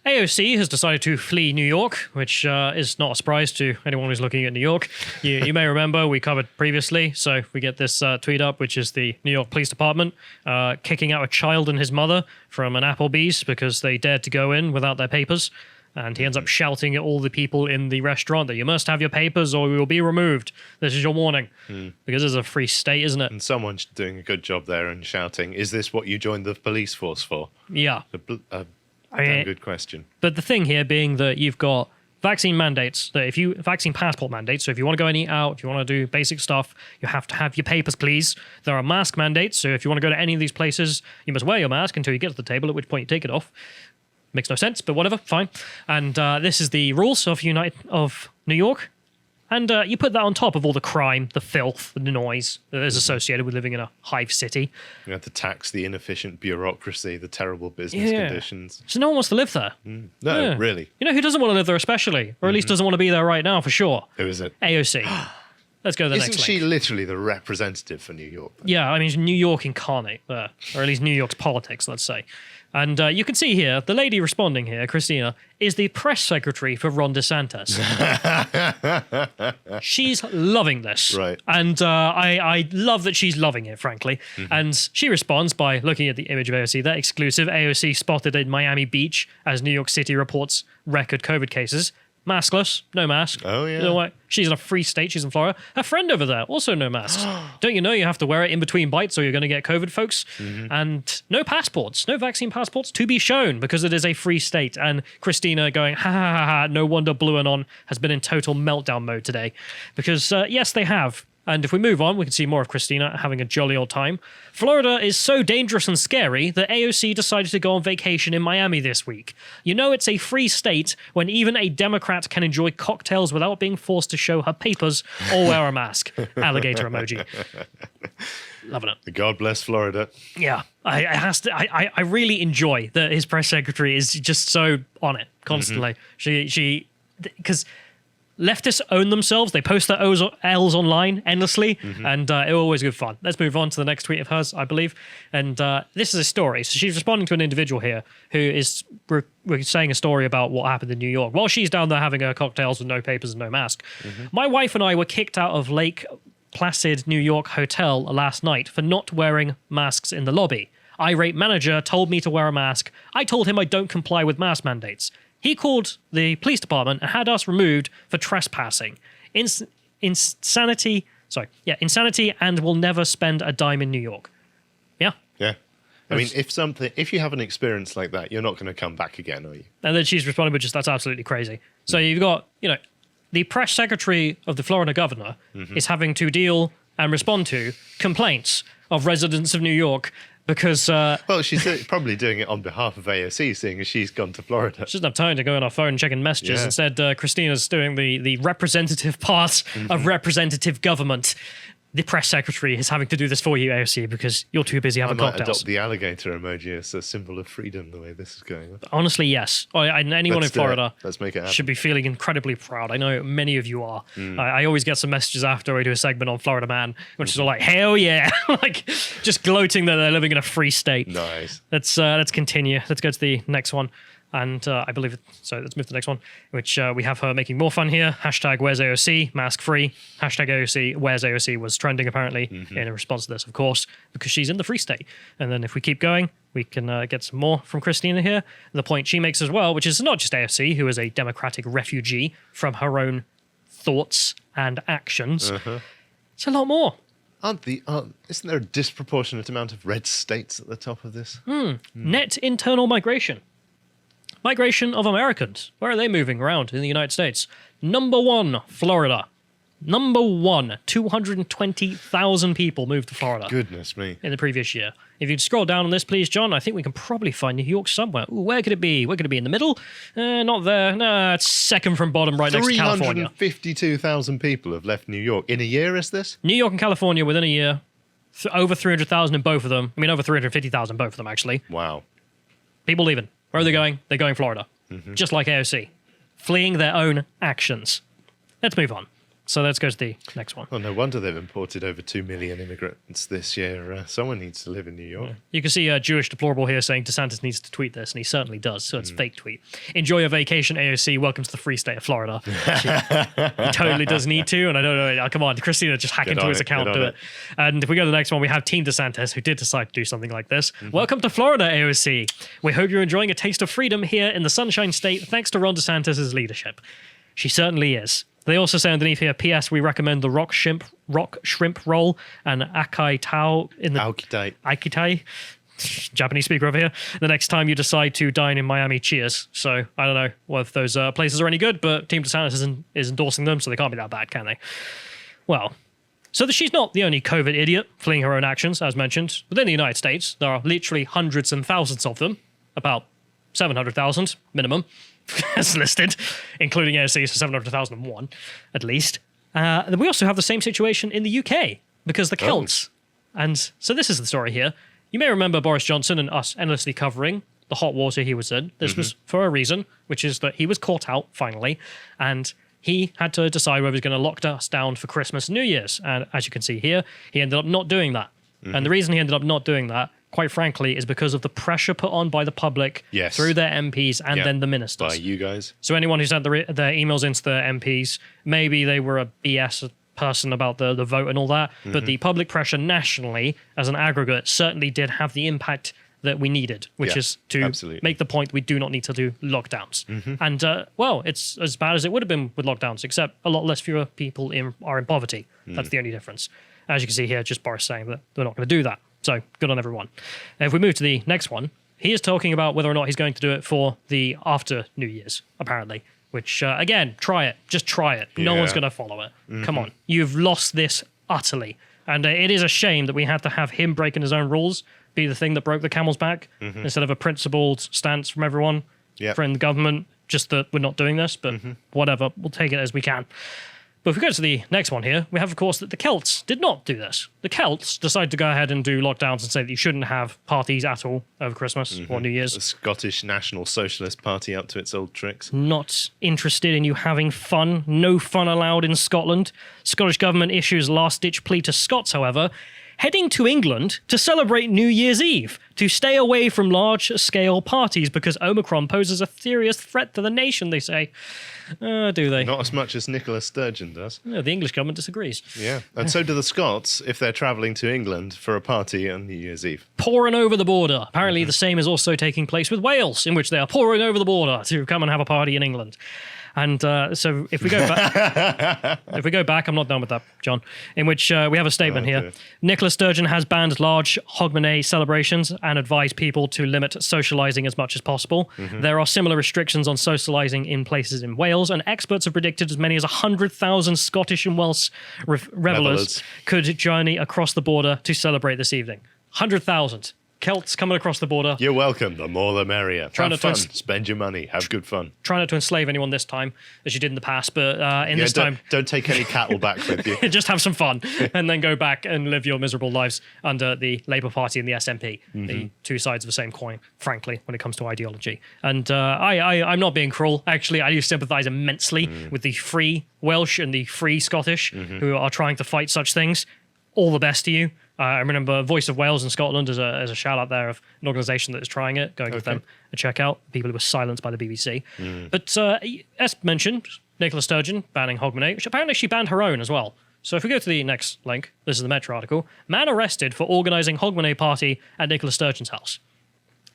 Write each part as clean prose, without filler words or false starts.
AOC has decided to flee New York, which is not a surprise to anyone who's looking at New York. You may remember we covered previously, so we get this tweet up, which is the New York Police Department kicking out a child and his mother from an Applebee's because they dared to go in without their papers. And he ends up shouting at all the people in the restaurant that you must have your papers or you will be removed. This is your warning. Because it's a free state, isn't it? And someone's doing a good job there and shouting, is this what you joined the police force for? Yeah. Damn good question. But the thing here being that you've got vaccine mandates, that vaccine passport mandates, so if you want to go any out, if you want to do basic stuff, you have to have your papers, please. There are mask mandates, so if you want to go to any of these places, you must wear your mask until you get to the table, at which point you take it off. Makes no sense, but whatever, fine. And this is the rules of New York. And you put that on top of all the crime, the filth, the noise that is associated with living in a hive city. You have to tax the inefficient bureaucracy, the terrible business conditions. So no one wants to live there. No, really. You know who doesn't want to live there especially? Or at least doesn't want to be there right now for sure? Who is it? AOC. Let's go to the next link. Isn't she literally the representative for New York? Yeah, I mean, New York incarnate there. Or at least New York's politics, let's say. And you can see here, the lady responding here, Christina, is the press secretary for Ron DeSantis. She's loving this. Right. And I love that she's loving it, frankly. And she responds by looking at the image of AOC. That exclusive AOC spotted in Miami Beach as New York City reports record COVID cases. Maskless, no mask. Oh, yeah. You know what? She's in a free state. She's in Florida. Her friend over there, also no mask. Don't you know you have to wear it in between bites or you're going to get COVID, folks? And no passports, no vaccine passports to be shown because it is a free state. And Christina going, ha ha ha ha, no wonder Blue Anon has been in total meltdown mode today. Because, yes, they have. And if we move on, we can see more of Christina having a jolly old time. Florida is so dangerous and scary that AOC decided to go on vacation in Miami this week. You know it's a free state when even a Democrat can enjoy cocktails without being forced to show her papers or wear a mask. Alligator emoji. Loving it. God bless Florida. Yeah, I really enjoy that his press secretary is just so on it constantly. Because leftists own themselves. They post their L's online endlessly, and it's always good fun. Let's move on to the next tweet of hers, I believe. And this is a story. So she's responding to an individual here who is saying a story about what happened in New York. While she's down there having her cocktails with no papers and no mask, my wife and I were kicked out of Lake Placid, New York hotel last night for not wearing masks in the lobby. Irate manager told me to wear a mask. I told him I don't comply with mask mandates. He called the police department and had us removed for trespassing. Insanity, and will never spend a dime in New York. Yeah. Yeah. I mean, if you have an experience like that, you're not going to come back again, are you? And then she's responding with that's absolutely crazy. So you've got, the press secretary of the Florida governor is having to deal and respond to complaints of residents of New York because... well, she's probably doing it on behalf of AOC, seeing as she's gone to Florida. She doesn't have time to go on her phone checking messages. Yeah. Instead, Christina's doing the representative part of representative government. The press secretary is having to do this for you, AOC, because you're too busy having cocktails. I might adopt the alligator emoji as a symbol of freedom, the way this is going. Honestly, yes. Anyone in Florida Let's make it happen. Should be feeling incredibly proud. I know many of you are. I always get some messages after we do a segment on Florida Man, which is all like, hell yeah. Like, just gloating that they're living in a free state. Nice. Let's continue. Let's go to the next one. And I believe, let's move to the next one, which we have her making more fun here. Hashtag where's AOC, mask free. Hashtag AOC, where's AOC was trending apparently in response to this, of course, because she's in the free state. And then if we keep going, we can get some more from Christina here. The point she makes as well, which is not just AOC, who is a Democratic refugee from her own thoughts and actions. It's a lot more. Isn't there a disproportionate amount of red states at the top of this? Net internal migration. Migration of Americans. Where are they moving around in the United States? Number 1, Florida. Number 1, 220,000 people moved to Florida. Goodness me. In the previous year. If you scroll down on this, please, John, I think we can probably find New York somewhere. Ooh, where could it be? Where could it be? In the middle? Not there. No, it's second from bottom, right next to California. 352,000 people have left New York. In a year, is this? New York and California within a year. Over 300,000 in both of them. I mean, over 350,000 both of them, actually. Wow. People leaving. Where are they going? They're going Florida. Just like AOC. Fleeing their own actions. Let's move on. So let's go to the next one. Oh, no wonder they've imported over 2 million immigrants this year. Someone needs to live in New York. You can see a Jewish deplorable here saying DeSantis needs to tweet this, and he certainly does. So it's a fake tweet. Enjoy your vacation, AOC. Welcome to the free state of Florida. He totally does need to, and I don't know. Come on, Christina, just hack into his account, do it. And if we go to the next one, we have Team DeSantis, who did decide to do something like this. Welcome to Florida, AOC. We hope you're enjoying a taste of freedom here in the Sunshine State, thanks to Ron DeSantis' leadership. She certainly is. They also say underneath here, P.S. We recommend the rock shrimp roll and akai tao in the Aikitai. Japanese speaker over here. The next time you decide to dine in Miami, cheers. So I don't know whether those places are any good, but Team DeSantis is endorsing them, so they can't be that bad, can they? Well, so that she's not the only COVID idiot fleeing her own actions, as mentioned. Within the United States, there are literally hundreds and thousands of them, about 700,000 minimum, as listed, including AOC, so 700,001 at least. Then we also have the same situation in the UK, because the Celts. And so this is the story here. You may remember Boris Johnson and us endlessly covering the hot water he was in. This was for a reason, which is that he was caught out, finally, and he had to decide whether he was going to lock us down for Christmas and New Year's. And as you can see here, he ended up not doing that. And the reason he ended up not doing that, quite frankly, is because of the pressure put on by the public through their MPs and then the ministers. By you guys. So anyone who sent their emails into the MPs, maybe they were a BS person about the vote and all that, but the public pressure nationally as an aggregate certainly did have the impact that we needed, which is to make the point we do not need to do lockdowns. And, well, it's as bad as it would have been with lockdowns, except a lot less fewer people are in poverty. That's the only difference. As you can see here, just Boris saying that they're not going to do that. So good on everyone. If we move to the next one, he is talking about whether or not he's going to do it for the after New Year's, apparently. Which, again, try it. Just try it. No one's going to follow it. Come on. You've lost this utterly. And it is a shame that we had to have him breaking his own rules be the thing that broke the camel's back instead of a principled stance from everyone from the government, just that we're not doing this. But whatever. We'll take it as we can. But if we go to the next one here, we have, of course, that the Celts did not do this. The Celts decided to go ahead and do lockdowns and say that you shouldn't have parties at all over Christmas or New Year's. The Scottish National Socialist Party up to its old tricks. Not interested in you having fun. No fun allowed in Scotland. Scottish government issues last-ditch plea to Scots, however, heading to England to celebrate New Year's Eve, to stay away from large-scale parties because Omicron poses a serious threat to the nation, they say. Do they? Not as much as Nicola Sturgeon does. No, the English government disagrees. Yeah, and so do the Scots if they're travelling to England for a party on New Year's Eve. Pouring over the border. Apparently the same is also taking place with Wales, in which they are pouring over the border to come and have a party in England. And so if we go back, I'm not done with that, John, in which we have a statement here. Nicola Sturgeon has banned large Hogmanay celebrations and advised people to limit socialising as much as possible. There are similar restrictions on socialising in places in Wales, and experts have predicted as many as 100,000 Scottish and Welsh revellers could journey across the border to celebrate this evening. 100,000. Celts coming across the border. You're welcome. The more the merrier. Have fun. Spend your money. Have good fun. Try not to enslave anyone this time, as you did in the past, but this time... Don't take any cattle back with you. Just have some fun, and then go back and live your miserable lives under the Labour Party and the SNP, the two sides of the same coin, frankly, when it comes to ideology. And I'm not being cruel. Actually, I do sympathise immensely with the free Welsh and the free Scottish who are trying to fight such things. All the best to you. I remember Voice of Wales in Scotland as a shout out there of an organisation that is trying it, going with them a check out. People who were silenced by the BBC. But as mentioned, Nicola Sturgeon banning Hogmanay, which apparently she banned her own as well. So if we go to the next link, this is the Metro article. Man arrested for organising Hogmanay party at Nicola Sturgeon's house.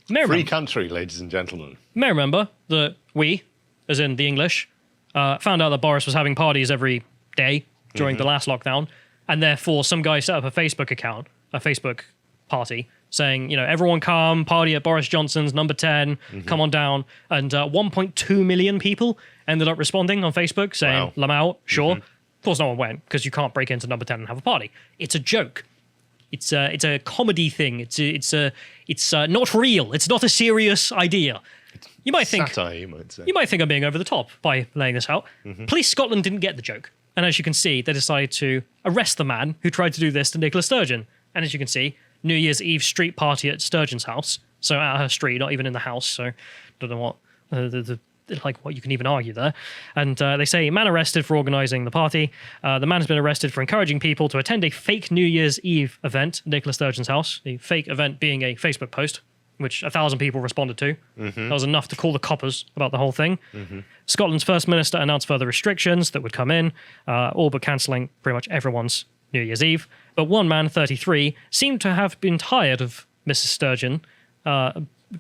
Free country, ladies and gentlemen. You may remember that we, as in the English, found out that Boris was having parties every day during the last lockdown. And therefore, some guy set up a Facebook account, a Facebook party, saying, everyone come, party at Boris Johnson's number 10, come on down. And 1.2 million people ended up responding on Facebook saying, Lamau, sure. Of course, no one went, because you can't break into number 10 and have a party. It's a joke. It's a comedy thing. It's not real. It's not a serious idea. You might think satire, you might say. You might think I'm being over the top by laying this out. Police Scotland didn't get the joke. And as you can see, they decided to arrest the man who tried to do this to Nicola Sturgeon. And as you can see, New Year's Eve street party at Sturgeon's house. So at her street, not even in the house. So don't know what the like what you can even argue there. And they say, man arrested for organising the party. The man has been arrested for encouraging people to attend a fake New Year's Eve event at Nicola Sturgeon's house. The fake event being a Facebook post, which 1,000 people responded to. That was enough to call the coppers about the whole thing. Scotland's First Minister announced further restrictions that would come in, all but cancelling pretty much everyone's New Year's Eve. But one man, 33, seemed to have been tired of Mrs. Sturgeon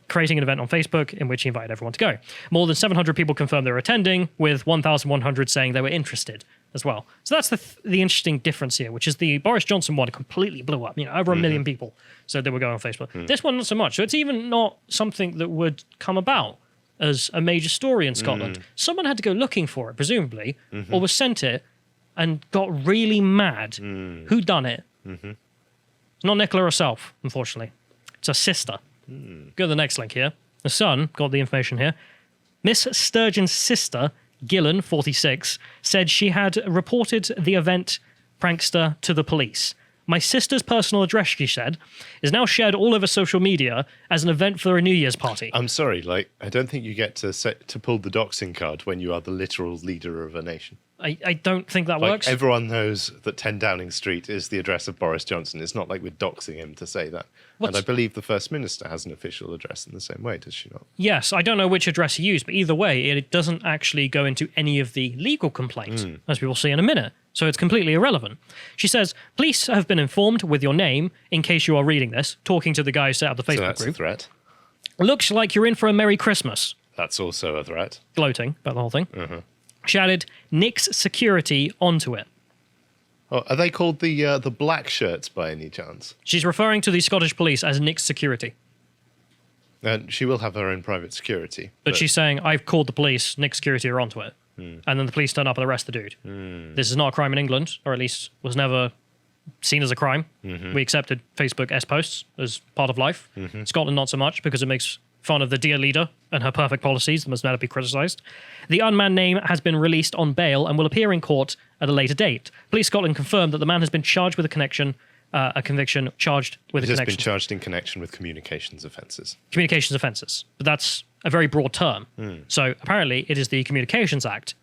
creating an event on Facebook in which he invited everyone to go. More than 700 people confirmed they were attending, with 1,100 saying they were interested as well. So that's the interesting difference here, which is the Boris Johnson one completely blew up. Over 1 million people said they were going on Facebook. This one, not so much. So it's even not something that would come about as a major story in Scotland. Someone had to go looking for it, presumably, or was sent it and got really mad. Who done it? It's not Nicola herself, unfortunately. It's her sister. Go to the next link here. The Sun got the information here. Miss Sturgeon's sister, Gillan, 46, said she had reported the event prankster to the police. My sister's personal address, she said, is now shared all over social media as an event for a New Year's party. I'm sorry, I don't think you get to pull the doxing card when you are the literal leader of a nation. I don't think that works. Everyone knows that 10 Downing Street is the address of Boris Johnson. It's not like we're doxing him to say that. And I believe the First Minister has an official address in the same way, does she not? Yes, I don't know which address he used, but either way, it doesn't actually go into any of the legal complaints, as we will see in a minute. So it's completely irrelevant. She says, police have been informed with your name, in case you are reading this, talking to the guy who set up the Facebook so that's group. A threat. Looks like you're in for a Merry Christmas. That's also a threat. Gloating about the whole thing. She added Nick's security onto it. Oh, are they called the black shirts by any chance? She's referring to the Scottish police as Nick's security. And she will have her own private security. But she's saying, I've called the police, Nick's security are onto it. And then the police turn up and arrest the dude. This is not a crime in England, or at least was never seen as a crime. We accepted Facebook S-posts as part of life. Scotland, not so much, because it makes fun of the dear leader and her perfect policies that must never be criticised. The unmanned name has been released on bail and will appear in court at a later date. Police Scotland confirmed that the man has been charged with a conviction. It has been charged in connection with communications offences. Communications offences. But that's a very broad term. So apparently it is the Communications Act.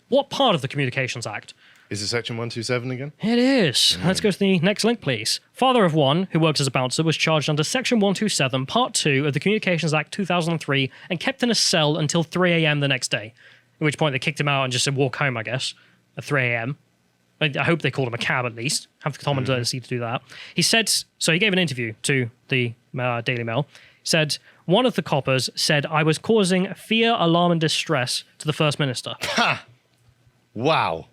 What part of the Communications Act? Is it Section 127 again? It is. Let's go to the next link, please. Father of one, who works as a bouncer, was charged under Section 127, Part 2 of the Communications Act 2003 and kept in a cell until 3 a.m. the next day, at which point they kicked him out and just said, walk home, I guess, at 3 a.m. I hope they called him a cab at least. Have the common decency to do that. He said, so he gave an interview to the Daily Mail. He said, one of the coppers said I was causing fear, alarm and distress to the First Minister. Ha! Wow.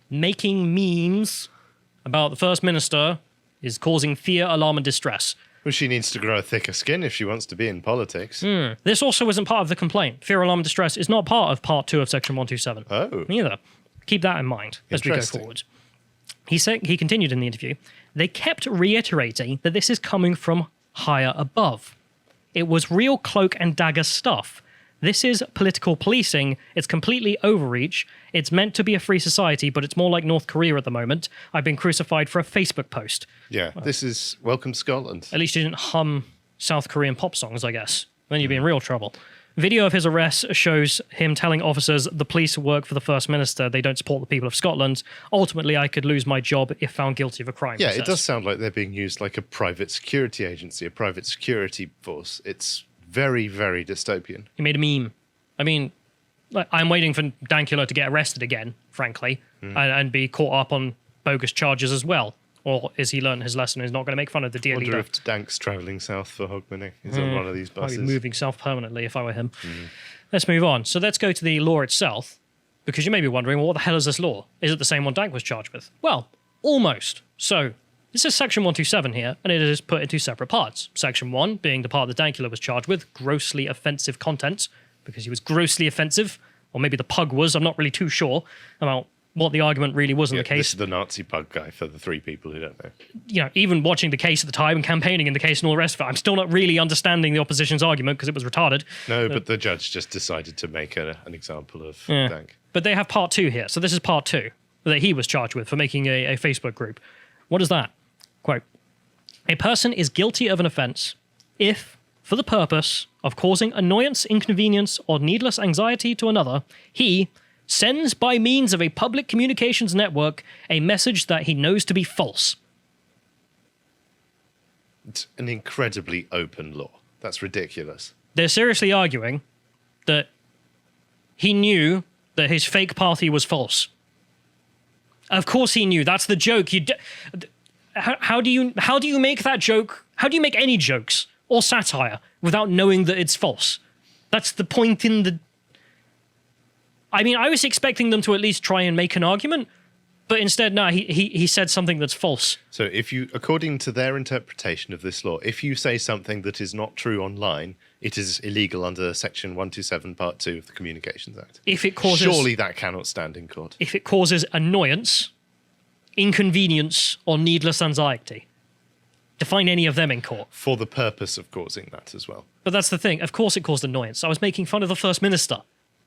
Making memes about the First Minister is causing fear, alarm and distress. Well, she needs to grow a thicker skin if she wants to be in politics. This also isn't part of the complaint. Fear, alarm and distress is not part of Part 2 of Section 127. Oh. Neither. Keep that in mind as we go forward. He continued in the interview, they kept reiterating that this is coming from higher above. It was real cloak and dagger stuff. This is political policing. It's completely overreach. It's meant to be a free society, but it's more like North Korea at the moment. I've been crucified for a Facebook post. Yeah, this is Welcome Scotland. At least you didn't hum South Korean pop songs, I guess. Then you'd be in real trouble. Video of his arrest shows him telling officers the police work for the First Minister. They don't support the people of Scotland. Ultimately, I could lose my job if found guilty of a crime. Yeah, it does sound like they're being used like a private security agency, a private security force. It's very, very dystopian. He made a meme. I mean, I'm waiting for Dankula to get arrested again, frankly, and be caught up on bogus charges as well. Or is he learned his lesson and is not going to make fun of the dear leader? I wonder if Dank's travelling south for Hogmanay. He's on one of these buses. I'd be moving south permanently if I were him. Let's move on. So let's go to the law itself, because you may be wondering, well, what the hell is this law? Is it the same one Dank was charged with? Well, almost. So this is Section 127 here, and it is put into separate parts. Section 1 being the part that Dankula was charged with, grossly offensive content, because he was grossly offensive, or maybe the pug was. I'm not really too sure about what the argument really was in the case. This is the Nazi pug guy for the three people who don't know. You know, even watching the case at the time and campaigning in the case and all the rest of it, I'm still not really understanding the opposition's argument because it was retarded. No, but the judge just decided to make an example of Dank. But they have part 2 here. So this is part 2 that he was charged with for making a Facebook group. What is that? Quote, a person is guilty of an offence if for the purpose of causing annoyance, inconvenience, or needless anxiety to another, he sends by means of a public communications network a message that he knows to be false. It's an incredibly open law. That's ridiculous. They're seriously arguing that he knew that his fake party was false. Of course he knew. That's the joke. How do you make that joke? How do you make any jokes or satire without knowing that it's false? That's the point in the... I mean, I was expecting them to at least try and make an argument, but instead, no, he said something that's false. So if you, according to their interpretation of this law, if you say something that is not true online, it is illegal under Section 127, Part 2 of the Communications Act. If it causes... Surely that cannot stand in court. If it causes annoyance, inconvenience, or needless anxiety. Define any of them in court. For the purpose of causing that as well. But that's the thing. Of course it caused annoyance. I was making fun of the First Minister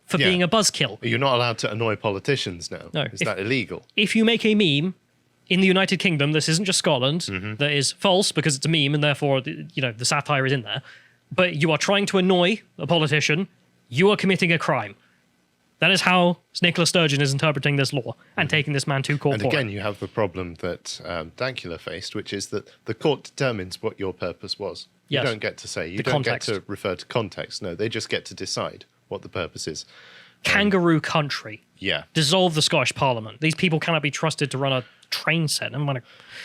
for being a buzzkill. You're not allowed to annoy politicians now. No. Is that illegal? If you make a meme in the United Kingdom, this isn't just Scotland, that is false because it's a meme and therefore, the satire is in there, but you are trying to annoy a politician, you are committing a crime. That is how Nicola Sturgeon is interpreting this law and taking this man to court And for again, it. you have the problem that Dankula faced, which is that the court determines what your purpose was. Yes. You don't get to say. You The don't context. get to refer to context. No, they just get to decide what the purpose is. Kangaroo country. Yeah. Dissolve the Scottish Parliament. These people cannot be trusted to run a train set. I'm gonna...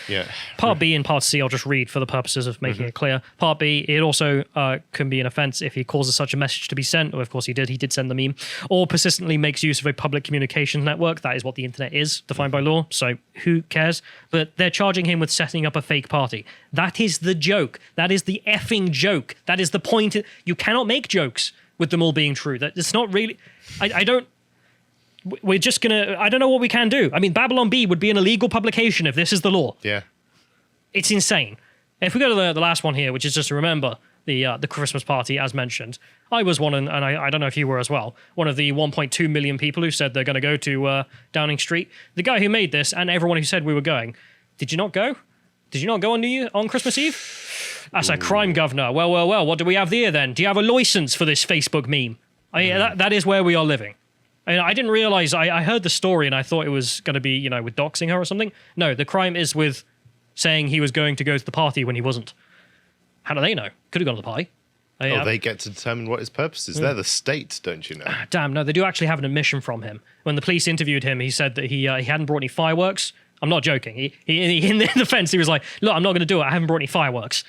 Yeah. Part B and Part C, I'll just read for the purposes of making it clear. Part B, it also can be an offence if he causes such a message to be sent, or of course he did send the meme, or persistently makes use of a public communications network. That is what the internet is, defined by law, so who cares? But they're charging him with setting up a fake party. That is the joke. That is the effing joke. That is the point. You cannot make jokes with them all being true. That it's not really... I don't... We're just gonna... I don't know what we can do. I mean, Babylon Bee would be an illegal publication if this is the law. Yeah. It's insane. If we go to the last one here, which is just to remember the Christmas party, as mentioned, I was one, and I don't know if you were as well, one of the 1.2 million people who said they're going to go to Downing Street. The guy who made this and everyone who said we were going, did you not go? Did you not go on Christmas Eve? That's a crime, governor. Well, what do we have there then? Do you have a license for this Facebook meme? That is where we are living. I didn't realize, I heard the story and I thought it was going to be, with doxing her or something. No, the crime is with saying he was going to go to the party when he wasn't. How do they know? Could have gone to the party. They get to determine what his purpose is. They're the state, don't you know? Damn, no, they do actually have an admission from him. When the police interviewed him, he said that he hadn't brought any fireworks. I'm not joking. He in the defense, he was like, look, I'm not going to do it. I haven't brought any fireworks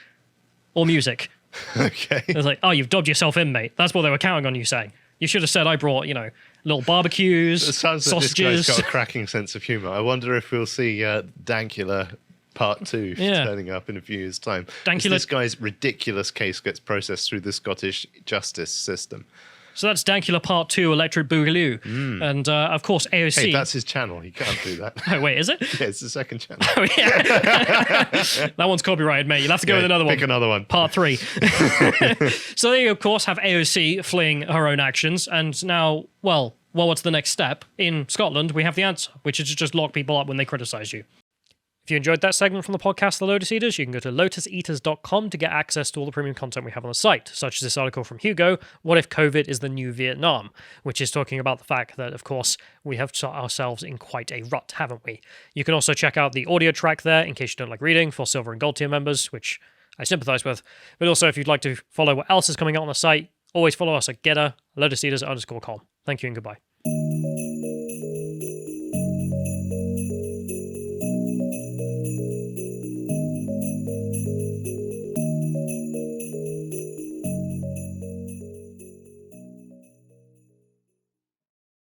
or music. Okay. It was like, oh, you've dobbed yourself in, mate. That's what they were counting on you saying. You should have said I brought, little barbecues, It sounds like sausages. this guy's got a cracking sense of humour. I wonder if we'll see Dankula Part 2 turning up in a few years' time. Dankula... This guy's ridiculous case gets processed through the Scottish justice system. So that's Dankula Part 2, Electric Boogaloo. And, of course, AOC... Hey, that's his channel. He can't do that. Oh, wait, is it? Yeah, it's the second channel. Oh, yeah. That one's copyrighted, mate. You'll have to go with another one. Pick another one. Part 3. So there you, of course, have AOC fleeing her own actions. And now, well, what's the next step? In Scotland, we have the answer, which is to just lock people up when they criticise you. If you enjoyed that segment from the podcast, The Lotus Eaters, you can go to lotuseaters.com to get access to all the premium content we have on the site, such as this article from Hugo, What If COVID is the New Vietnam?, which is talking about the fact that, of course, we have shot ourselves in quite a rut, haven't we? You can also check out the audio track there, in case you don't like reading, for Silver and Gold tier members, which I sympathise with. But also, if you'd like to follow what else is coming out on the site, always follow us at Getter, lotuseaters_com. Thank you and goodbye.